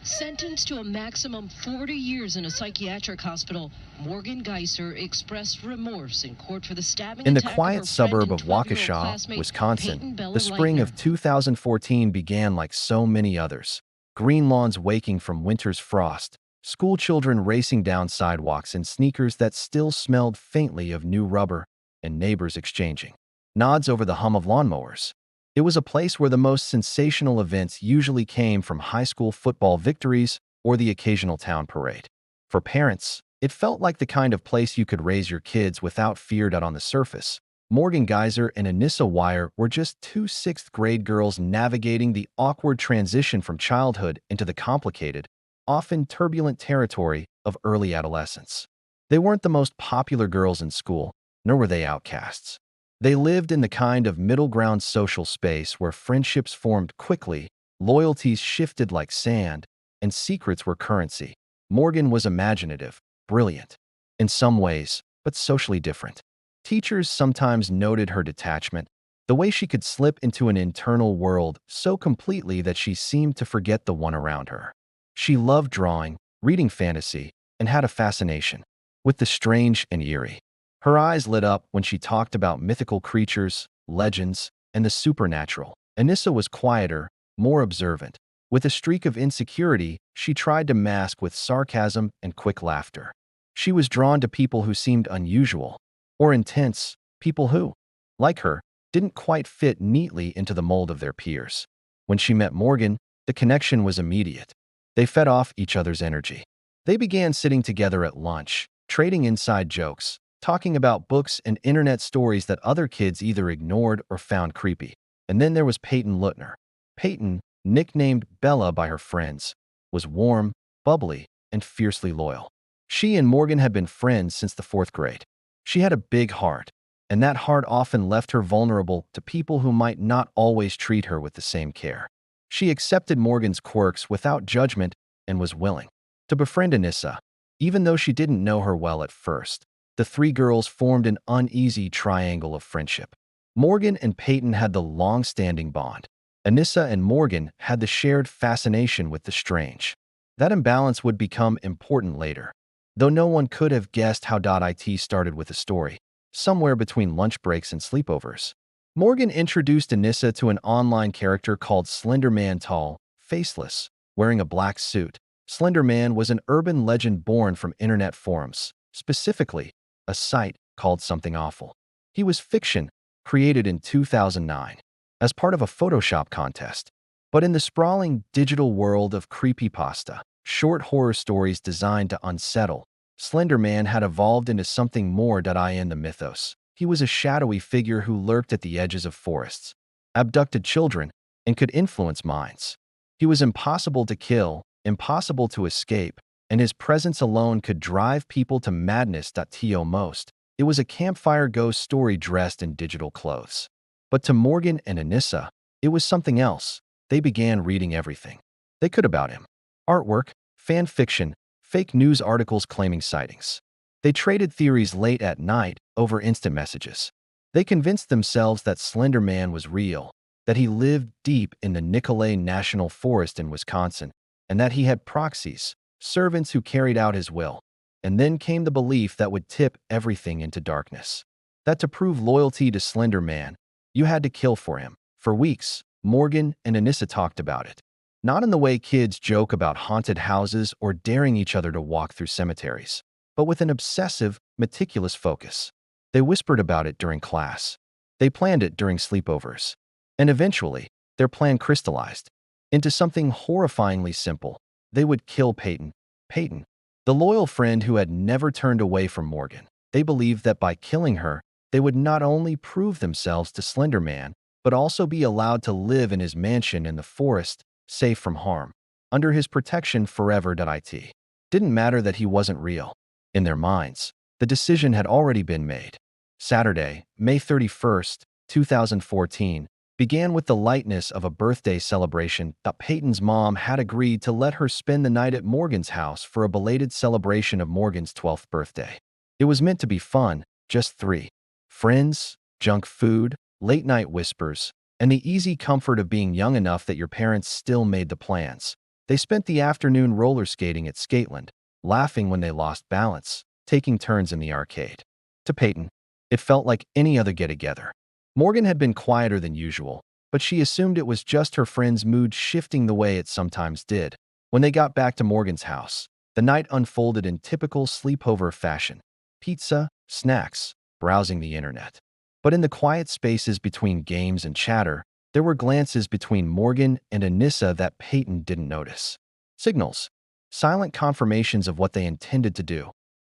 Sentenced to a maximum 40 years in a psychiatric hospital, Morgan Geiser expressed remorse in court for the stabbing In the attack of her quiet friend suburb and of 12-year-old Waukesha, classmate, Wisconsin, Peyton Bella the spring Leitner. of 2014 began like so many others. Green lawns waking from winter's frost, school children racing down sidewalks in sneakers that still smelled faintly of new rubber, and neighbors exchanging nods over the hum of lawnmowers. It was a place where the most sensational events usually came from high school football victories or the occasional town parade. For parents, it felt like the kind of place you could raise your kids without fear that on the surface. Morgan Geiser and Anissa Weier were just two sixth-grade girls navigating the awkward transition from childhood into the complicated, often turbulent territory of early adolescence. They weren't the most popular girls in school, nor were they outcasts. They lived in the kind of middle-ground social space where friendships formed quickly, loyalties shifted like sand, and secrets were currency. Morgan was imaginative, brilliant, in some ways, but socially different. Teachers sometimes noted her detachment, the way she could slip into an internal world so completely that she seemed to forget the one around her. She loved drawing, reading fantasy, and had a fascination with the strange and eerie. Her eyes lit up when she talked about mythical creatures, legends, and the supernatural. Anissa was quieter, more observant. With a streak of insecurity, she tried to mask with sarcasm and quick laughter. She was drawn to people who seemed unusual or intense, people who, like her, didn't quite fit neatly into the mold of their peers. When she met Morgan, the connection was immediate. They fed off each other's energy. They began sitting together at lunch, trading inside jokes, talking about books and internet stories that other kids either ignored or found creepy. And then there was Peyton Lutner. Peyton, nicknamed Bella by her friends, was warm, bubbly, and fiercely loyal. She and Morgan had been friends since the fourth grade. She had a big heart, and that heart often left her vulnerable to people who might not always treat her with the same care. She accepted Morgan's quirks without judgment and was willing to befriend Anissa, even though she didn't know her well at first. The three girls formed an uneasy triangle of friendship. Morgan and Peyton had the long-standing bond. Anissa and Morgan had the shared fascination with the strange. That imbalance would become important later, though no one could have guessed how it started with a story, somewhere between lunch breaks and sleepovers. Morgan introduced Anissa to an online character called Slender Man, tall, faceless, wearing a black suit. Slender Man was an urban legend born from internet forums, specifically a site called Something Awful. He was fiction, created in 2009 as part of a Photoshop contest. But in the sprawling digital world of creepypasta, short horror stories designed to unsettle, Slender Man had evolved into something more in the mythos. He was a shadowy figure who lurked at the edges of forests, abducted children, and could influence minds. He was impossible to kill, impossible to escape, and his presence alone could drive people to madness. Most. It was a campfire ghost story dressed in digital clothes. But to Morgan and Anissa, it was something else. They began reading everything they could about him. Artwork, fan fiction, fake news articles claiming sightings. They traded theories late at night over instant messages. They convinced themselves that Slender Man was real, that he lived deep in the Nicolet National Forest in Wisconsin, and that he had proxies, servants who carried out his will. And then came the belief that would tip everything into darkness. That to prove loyalty to Slender Man, you had to kill for him. For weeks, Morgan and Anissa talked about it. Not in the way kids joke about haunted houses or daring each other to walk through cemeteries, but with an obsessive, meticulous focus. They whispered about it during class. They planned it during sleepovers. And eventually, their plan crystallized into something horrifyingly simple. They would kill Peyton. Peyton, the loyal friend who had never turned away from Morgan. They believed that by killing her, they would not only prove themselves to Slender Man, but also be allowed to live in his mansion in the forest, safe from harm, under his protection forever. It didn't matter that he wasn't real. In their minds, the decision had already been made. Saturday, May 31st, 2014, began with the lightness of a birthday celebration. Peyton's mom had agreed to let her spend the night at Morgan's house for a belated celebration of Morgan's 12th birthday. It was meant to be fun, just three friends, junk food, late-night whispers, and the easy comfort of being young enough that your parents still made the plans. They spent the afternoon roller skating at Skateland, laughing when they lost balance, taking turns in the arcade. To Peyton, it felt like any other get-together. Morgan had been quieter than usual, but she assumed it was just her friend's mood shifting the way it sometimes did. When they got back to Morgan's house, the night unfolded in typical sleepover fashion. Pizza, snacks, browsing the internet. But in the quiet spaces between games and chatter, there were glances between Morgan and Anissa that Peyton didn't notice. Signals. Silent confirmations of what they intended to do.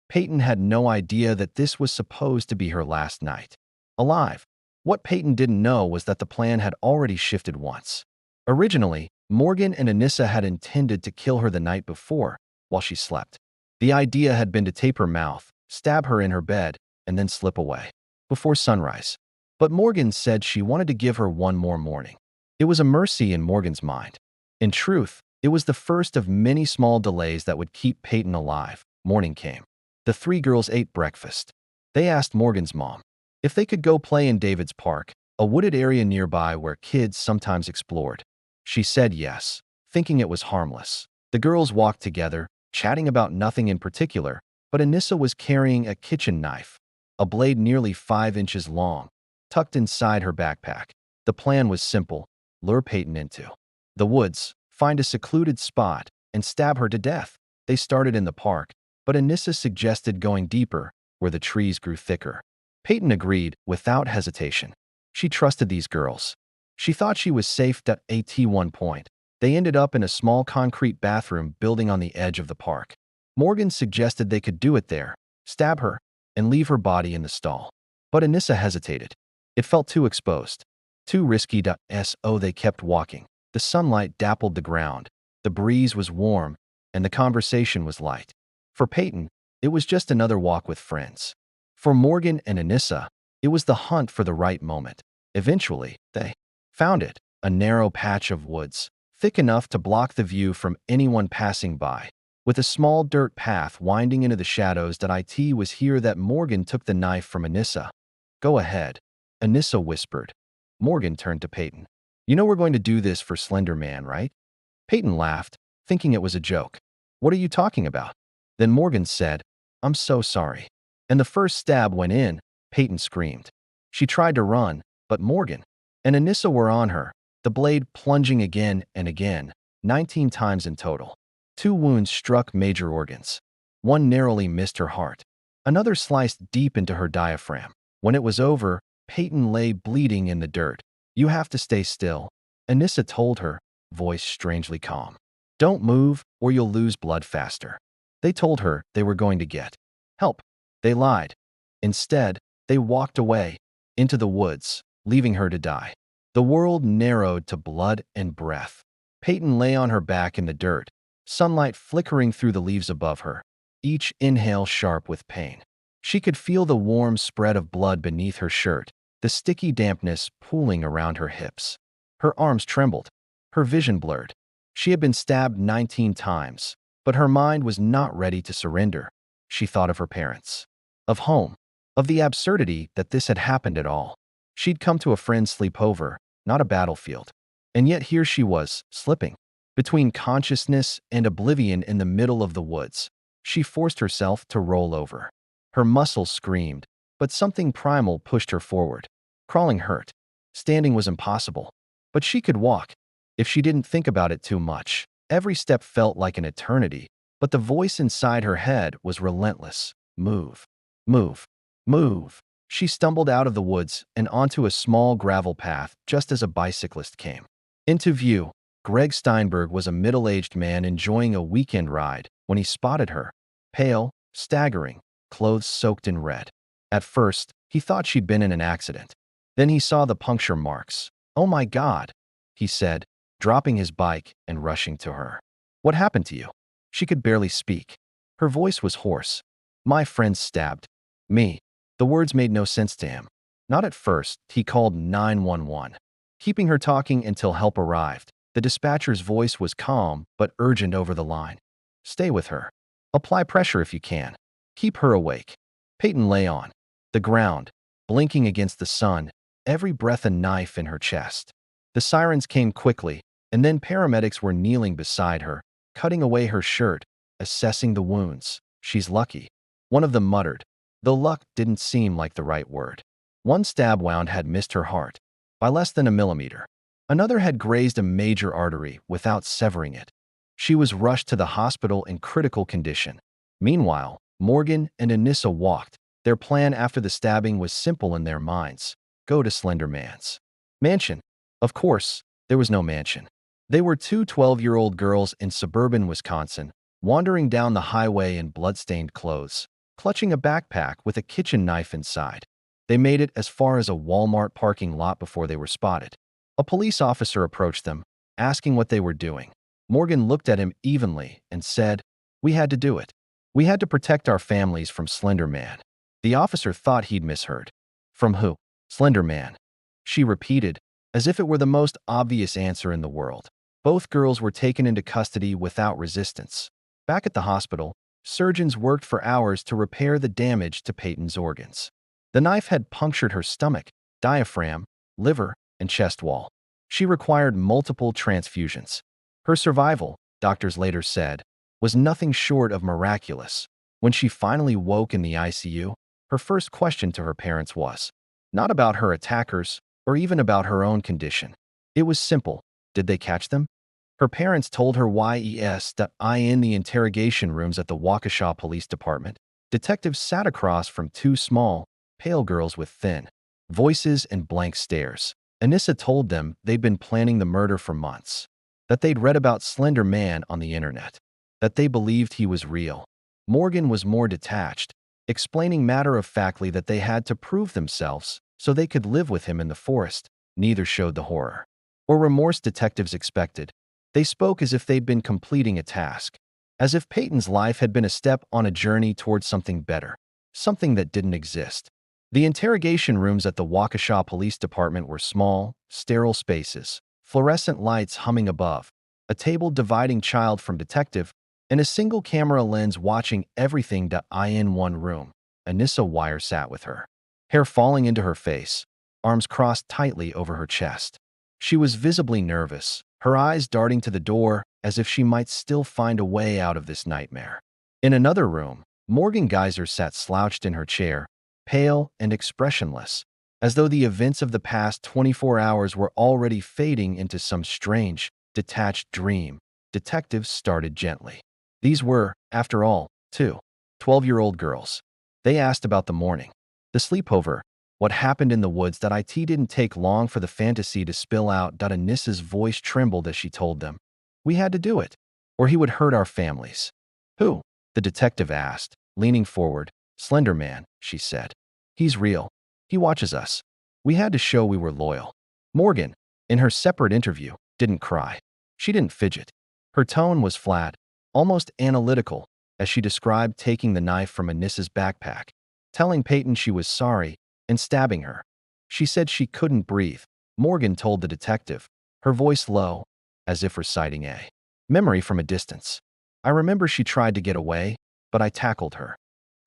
Peyton had no idea that this was supposed to be her last night alive. What Peyton didn't know was that the plan had already shifted once. Originally, Morgan and Anissa had intended to kill her the night before, while she slept. The idea had been to tape her mouth, stab her in her bed, and then slip away before sunrise. But Morgan said she wanted to give her one more morning. It was a mercy in Morgan's mind. In truth, it was the first of many small delays that would keep Peyton alive. Morning came. The three girls ate breakfast. They asked Morgan's mom if they could go play in David's Park, a wooded area nearby where kids sometimes explored. She said yes, thinking it was harmless. The girls walked together, chatting about nothing in particular, but Anissa was carrying a kitchen knife, a blade nearly 5 inches long, tucked inside her backpack. The plan was simple: lure Peyton into the woods, find a secluded spot, and stab her to death. They started in the park, but Anissa suggested going deeper, where the trees grew thicker. Peyton agreed without hesitation. She trusted these girls. She thought she was safe. At one point, they ended up in a small concrete bathroom building on the edge of the park. Morgan suggested they could do it there, stab her, and leave her body in the stall. But Anissa hesitated. It felt too exposed, too risky. So they kept walking. The sunlight dappled the ground, the breeze was warm, and the conversation was light. For Peyton, it was just another walk with friends. For Morgan and Anissa, it was the hunt for the right moment. Eventually, they found it, a narrow patch of woods, thick enough to block the view from anyone passing by, with a small dirt path winding into the shadows. It was here that Morgan took the knife from Anissa. "Go ahead," Anissa whispered. Morgan turned to Peyton. "You know we're going to do this for Slender Man, right?" Peyton laughed, thinking it was a joke. "What are you talking about?" Then Morgan said, "I'm so sorry." And the first stab went in. Peyton screamed. She tried to run, but Morgan and Anissa were on her, the blade plunging again and again, 19 times in total. 2 wounds struck major organs. One narrowly missed her heart. Another sliced deep into her diaphragm. When it was over, Peyton lay bleeding in the dirt. "You have to stay still," Anissa told her, voice strangely calm. "Don't move or you'll lose blood faster." They told her they were going to get help. They lied. Instead, they walked away, into the woods, leaving her to die. The world narrowed to blood and breath. Peyton lay on her back in the dirt, sunlight flickering through the leaves above her, each inhale sharp with pain. She could feel the warm spread of blood beneath her shirt, the sticky dampness pooling around her hips. Her arms trembled, her vision blurred. She had been stabbed 19 times, but her mind was not ready to surrender. She thought of her parents, of home, of the absurdity that this had happened at all. She'd come to a friend's sleepover, not a battlefield. And yet here she was, slipping between consciousness and oblivion in the middle of the woods. She forced herself to roll over. Her muscles screamed, but something primal pushed her forward. Crawling hurt. Standing was impossible. But she could walk, if she didn't think about it too much. Every step felt like an eternity, but the voice inside her head was relentless. "Move. Move. Move." She stumbled out of the woods and onto a small gravel path just as a bicyclist came into view. Greg Steinberg was a middle-aged man enjoying a weekend ride when he spotted her, pale, staggering, clothes soaked in red. At first, he thought she'd been in an accident. Then he saw the puncture marks. "Oh my God," he said, dropping his bike and rushing to her. "What happened to you?" She could barely speak. Her voice was hoarse. "My friend stabbed me." The words made no sense to him. Not at first. He called 911, keeping her talking until help arrived. The dispatcher's voice was calm but urgent over the line. "Stay with her. Apply pressure if you can. Keep her awake." Peyton lay on the ground, blinking against the sun, every breath a knife in her chest. The sirens came quickly, And then paramedics were kneeling beside her, cutting away her shirt, assessing the wounds. She's lucky. One of them muttered, though luck didn't seem like the right word. One stab wound had missed her heart by less than a millimeter. Another had grazed a major artery without severing it. She was rushed to the hospital in critical condition. Meanwhile, Morgan and Anissa walked. Their plan after the stabbing was simple in their minds: go to Slender Man's mansion. Of course, there was no mansion. They were two 12-year-old girls in suburban Wisconsin, wandering down the highway in blood-stained clothes, clutching a backpack with a kitchen knife inside. They made it as far as a Walmart parking lot before they were spotted. A police officer approached them, asking what they were doing. Morgan looked at him evenly and said, "We had to do it. We had to protect our families from Slender Man." The officer thought he'd misheard. "From who?" "Slender Man," she repeated, as if it were the most obvious answer in the world. Both girls were taken into custody without resistance. Back at the hospital, surgeons worked for hours to repair the damage to Peyton's organs. The knife had punctured her stomach, diaphragm, liver, and chest wall. She required multiple transfusions. Her survival, doctors later said, was nothing short of miraculous. When she finally woke in the ICU, her first question to her parents was not about her attackers or even about her own condition. It was simple: did they catch them? Her parents told her in the interrogation rooms at the Waukesha Police Department. Detectives sat across from two small, pale girls with thin voices and blank stares. Anissa told them they'd been planning the murder for months, that they'd read about Slender Man on the internet, that they believed he was real. Morgan was more detached, explaining matter-of-factly that they had to prove themselves so they could live with him in the forest. Neither showed the horror or remorse detectives expected. They spoke as if they'd been completing a task, as if Peyton's life had been a step on a journey towards something better, something that didn't exist. The interrogation rooms at the Waukesha Police Department were small, sterile spaces, fluorescent lights humming above, a table dividing child from detective, and a single camera lens watching everything. In one room, Anissa Weier sat with her, hair falling into her face, arms crossed tightly over her chest. She was visibly nervous, her eyes darting to the door as if she might still find a way out of this nightmare. In another room, Morgan Geyser sat slouched in her chair, pale and expressionless, as though the events of the past 24 hours were already fading into some strange, detached dream. Detectives started gently. These were, after all, two 12-year-old girls. They asked about the morning, the sleepover, what happened in the woods. It didn't take long for the fantasy to spill out. Anissa's voice trembled as she told them, "We had to do it, or he would hurt our families." "Who?" the detective asked, leaning forward. "Slender Man," she said. "He's real. He watches us. We had to show we were loyal." Morgan, in her separate interview, didn't cry. She didn't fidget. Her tone was flat, almost analytical, as she described taking the knife from Anissa's backpack, telling Peyton she was sorry, and stabbing her. She said she couldn't breathe. Morgan told the detective, her voice low, as if reciting a memory from a distance. "I remember she tried to get away, but I tackled her."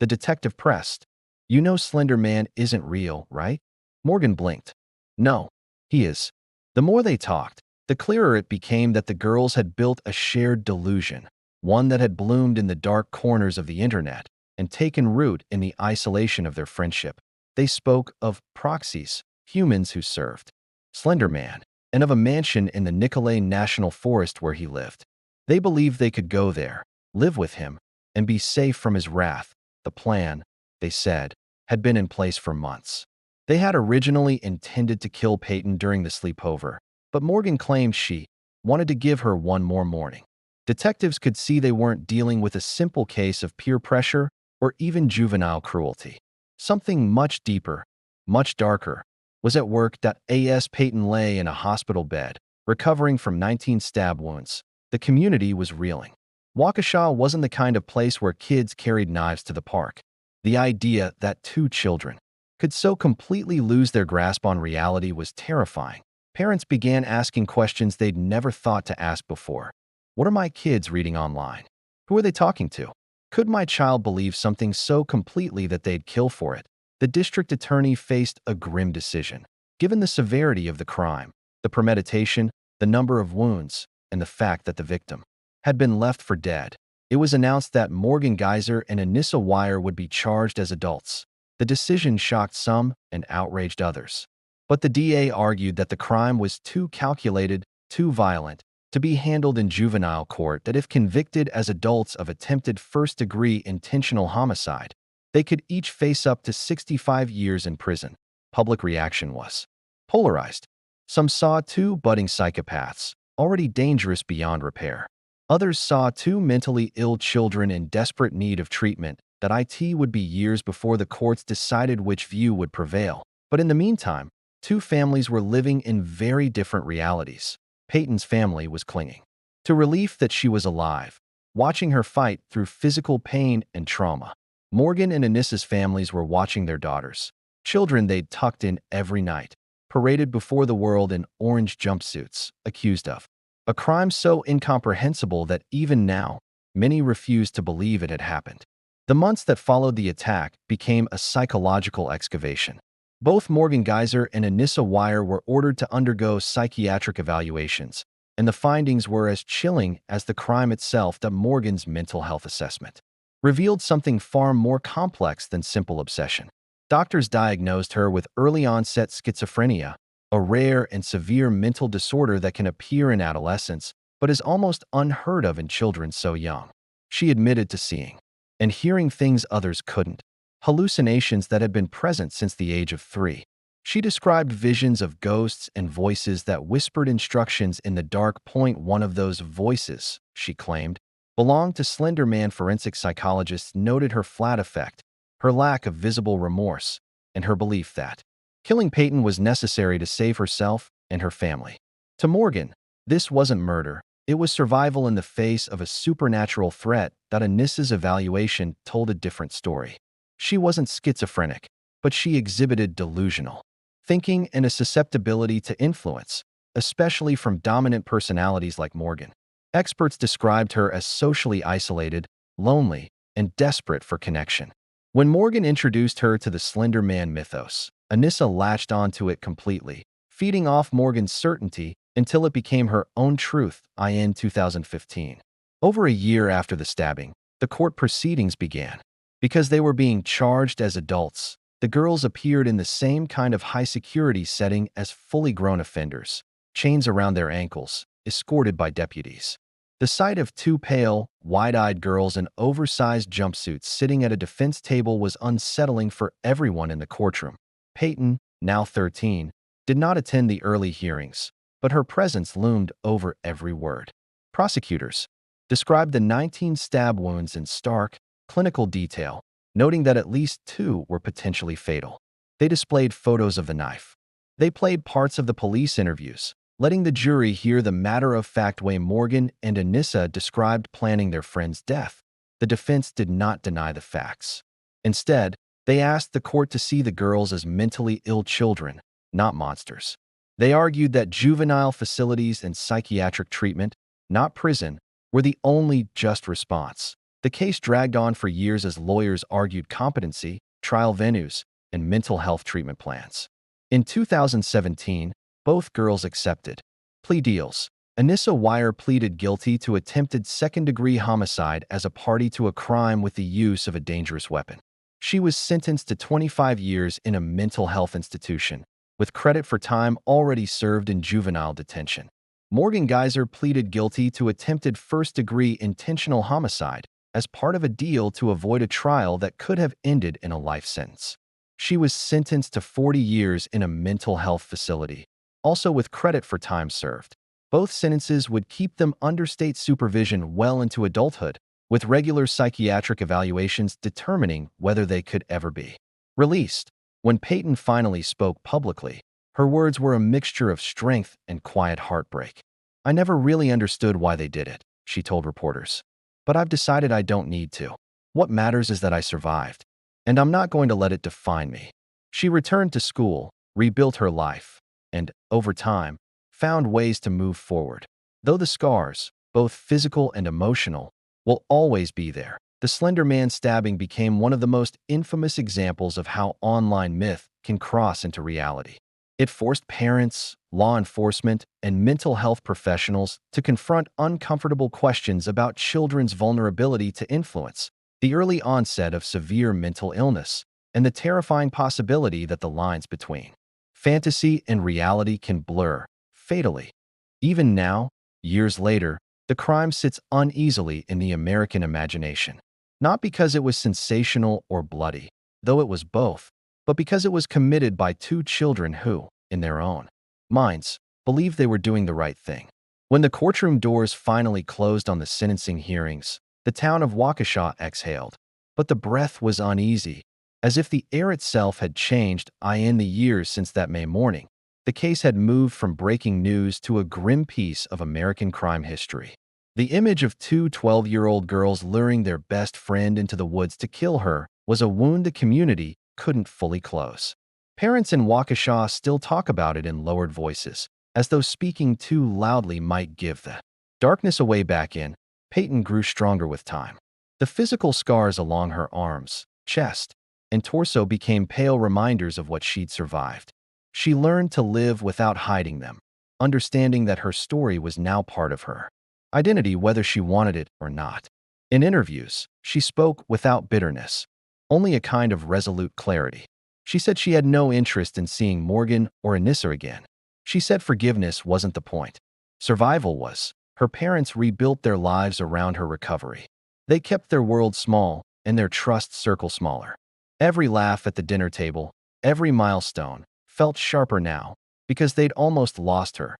The detective pressed, "You know Slender Man isn't real, right?" Morgan blinked. "No, he is." The more they talked, the clearer it became that the girls had built a shared delusion, one that had bloomed in the dark corners of the internet and taken root in the isolation of their friendship. They spoke of proxies, humans who served Slender Man, and of a mansion in the Nicolet National Forest where he lived. They believed they could go there, live with him, and be safe from his wrath. The plan, they said, had been in place for months. They had originally intended to kill Peyton during the sleepover, but Morgan claimed she wanted to give her one more morning. Detectives could see they weren't dealing with a simple case of peer pressure or even juvenile cruelty. Something much deeper, much darker, was at work. As Peyton lay in a hospital bed, recovering from 19 stab wounds, the community was reeling. Waukesha wasn't the kind of place where kids carried knives to the park. The idea that two children could so completely lose their grasp on reality was terrifying. Parents began asking questions they'd never thought to ask before. What are my kids reading online? Who are they talking to? Could my child believe something so completely that they'd kill for it? The district attorney faced a grim decision. Given the severity of the crime, the premeditation, the number of wounds, and the fact that the victim had been left for dead. It was announced that Morgan Geyser and Anissa Weier would be charged as adults. The decision shocked some and outraged others. But the DA argued that the crime was too calculated, too violent, to be handled in juvenile court, that if convicted as adults of attempted first-degree intentional homicide, they could each face up to 65 years in prison. Public reaction was polarized. Some saw two budding psychopaths, already dangerous beyond repair. Others saw two mentally ill children in desperate need of treatment, that it would be years before the courts decided which view would prevail. But in the meantime, two families were living in very different realities. Peyton's family was clinging to relief that she was alive, watching her fight through physical pain and trauma. Morgan and Anissa's families were watching their daughters, children they'd tucked in every night, paraded before the world in orange jumpsuits, accused of a crime so incomprehensible that even now, many refused to believe it had happened. The months that followed the attack became a psychological excavation. Both Morgan Geyser and Anissa Weier were ordered to undergo psychiatric evaluations, and the findings were as chilling as the crime itself. That Morgan's mental health assessment revealed something far more complex than simple obsession. Doctors diagnosed her with early-onset schizophrenia, a rare and severe mental disorder that can appear in adolescence but is almost unheard of in children so young. She admitted to seeing and hearing things others couldn't, hallucinations that had been present since the age of 3. She described visions of ghosts and voices that whispered instructions in the dark. One of those voices, she claimed, belonged to Slender Man. Forensic psychologists noted her flat affect, her lack of visible remorse, and her belief that killing Peyton was necessary to save herself and her family. To Morgan, this wasn't murder. It was survival in the face of a supernatural threat. That Anissa's evaluation told a different story. She wasn't schizophrenic, but she exhibited delusional thinking and a susceptibility to influence, especially from dominant personalities like Morgan. Experts described her as socially isolated, lonely, and desperate for connection. When Morgan introduced her to the Slender Man mythos, Anissa latched onto it completely, feeding off Morgan's certainty until it became her own truth. In 2015, over a year after the stabbing, the court proceedings began. Because they were being charged as adults, the girls appeared in the same kind of high-security setting as fully grown offenders, chains around their ankles, escorted by deputies. The sight of two pale, wide-eyed girls in oversized jumpsuits sitting at a defense table was unsettling for everyone in the courtroom. Peyton, now 13, did not attend the early hearings, but her presence loomed over every word. Prosecutors described the 19 stab wounds in stark, clinical detail, noting that at least 2 were potentially fatal. They displayed photos of the knife. They played parts of the police interviews, letting the jury hear the matter-of-fact way Morgan and Anissa described planning their friend's death. The defense did not deny the facts. Instead, they asked the court to see the girls as mentally ill children, not monsters. They argued that juvenile facilities and psychiatric treatment, not prison, were the only just response. The case dragged on for years as lawyers argued competency, trial venues, and mental health treatment plans. In 2017, both girls accepted plea deals. Anissa Weier pleaded guilty to attempted second-degree homicide as a party to a crime with the use of a dangerous weapon. She was sentenced to 25 years in a mental health institution, with credit for time already served in juvenile detention. Morgan Geyser pleaded guilty to attempted first-degree intentional homicide as part of a deal to avoid a trial that could have ended in a life sentence. She was sentenced to 40 years in a mental health facility, also with credit for time served. Both sentences would keep them under state supervision well into adulthood, with regular psychiatric evaluations determining whether they could ever be released. When Peyton finally spoke publicly, her words were a mixture of strength and quiet heartbreak. "I never really understood why they did it," she told reporters. "But I've decided I don't need to. What matters is that I survived, and I'm not going to let it define me." She returned to school, rebuilt her life, and, over time, found ways to move forward. Though the scars, both physical and emotional, will always be there, the Slender Man stabbing became one of the most infamous examples of how online myth can cross into reality. It forced parents, law enforcement, and mental health professionals to confront uncomfortable questions about children's vulnerability to influence, the early onset of severe mental illness, and the terrifying possibility that the lines between fantasy and reality can blur fatally. Even now, years later, the crime sits uneasily in the American imagination, not because it was sensational or bloody, though it was both, but because it was committed by two children who, in their own minds, believed they were doing the right thing. When the courtroom doors finally closed on the sentencing hearings, the town of Waukesha exhaled, but the breath was uneasy, as if the air itself had changed in the years since that May morning. The case had moved from breaking news to a grim piece of American crime history. The image of two 12-year-old girls luring their best friend into the woods to kill her was a wound the community couldn't fully close. Parents in Waukesha still talk about it in lowered voices, as though speaking too loudly might give the darkness away. Back in, Peyton grew stronger with time. The physical scars along her arms, chest, and torso became pale reminders of what she'd survived. She learned to live without hiding them, understanding that her story was now part of her identity whether she wanted it or not. In interviews, she spoke without bitterness, only a kind of resolute clarity. She said she had no interest in seeing Morgan or Anissa again. She said forgiveness wasn't the point. Survival was. Her parents rebuilt their lives around her recovery. They kept their world small and their trust circle smaller. Every laugh at the dinner table, every milestone, felt sharper now because they'd almost lost her.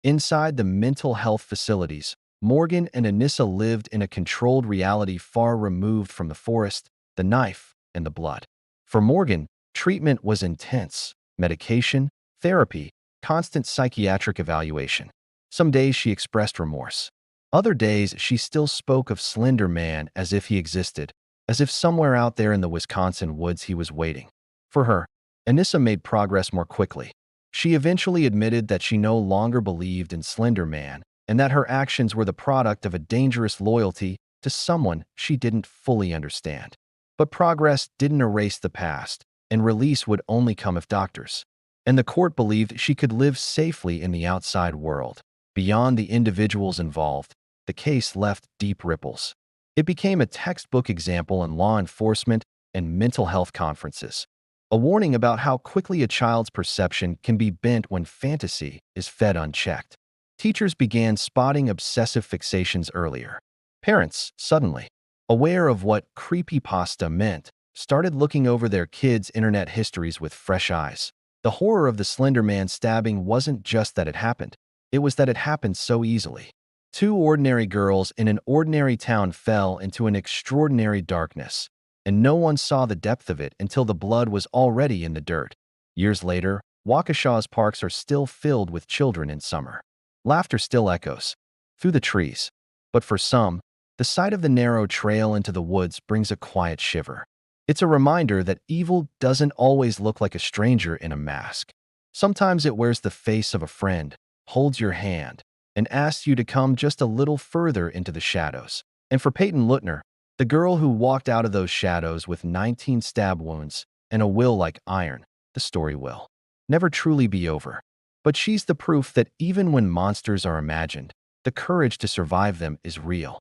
Inside the mental health facilities, Morgan and Anissa lived in a controlled reality far removed from the forest, the knife, and the blood. For Morgan, treatment was intense: medication, therapy, constant psychiatric evaluation. Some days she expressed remorse. Other days she still spoke of Slender Man as if he existed, as if somewhere out there in the Wisconsin woods he was waiting. For her, Anissa made progress more quickly. She eventually admitted that she no longer believed in Slender Man and that her actions were the product of a dangerous loyalty to someone she didn't fully understand. But progress didn't erase the past, and release would only come if doctors and the court believed she could live safely in the outside world. Beyond the individuals involved, the case left deep ripples. It became a textbook example in law enforcement and mental health conferences, a warning about how quickly a child's perception can be bent when fantasy is fed unchecked. Teachers began spotting obsessive fixations earlier. Parents, suddenly aware of what creepypasta meant, started looking over their kids' internet histories with fresh eyes. The horror of the Slender Man stabbing wasn't just that it happened, it was that it happened so easily. Two ordinary girls in an ordinary town fell into an extraordinary darkness, and no one saw the depth of it until the blood was already in the dirt. Years later, Waukesha's parks are still filled with children in summer. Laughter still echoes through the trees, but for some, the sight of the narrow trail into the woods brings a quiet shiver. It's a reminder that evil doesn't always look like a stranger in a mask. Sometimes it wears the face of a friend, holds your hand, and asks you to come just a little further into the shadows. And for Peyton Lutner, the girl who walked out of those shadows with 19 stab wounds and a will like iron, the story will never truly be over. But she's the proof that even when monsters are imagined, the courage to survive them is real.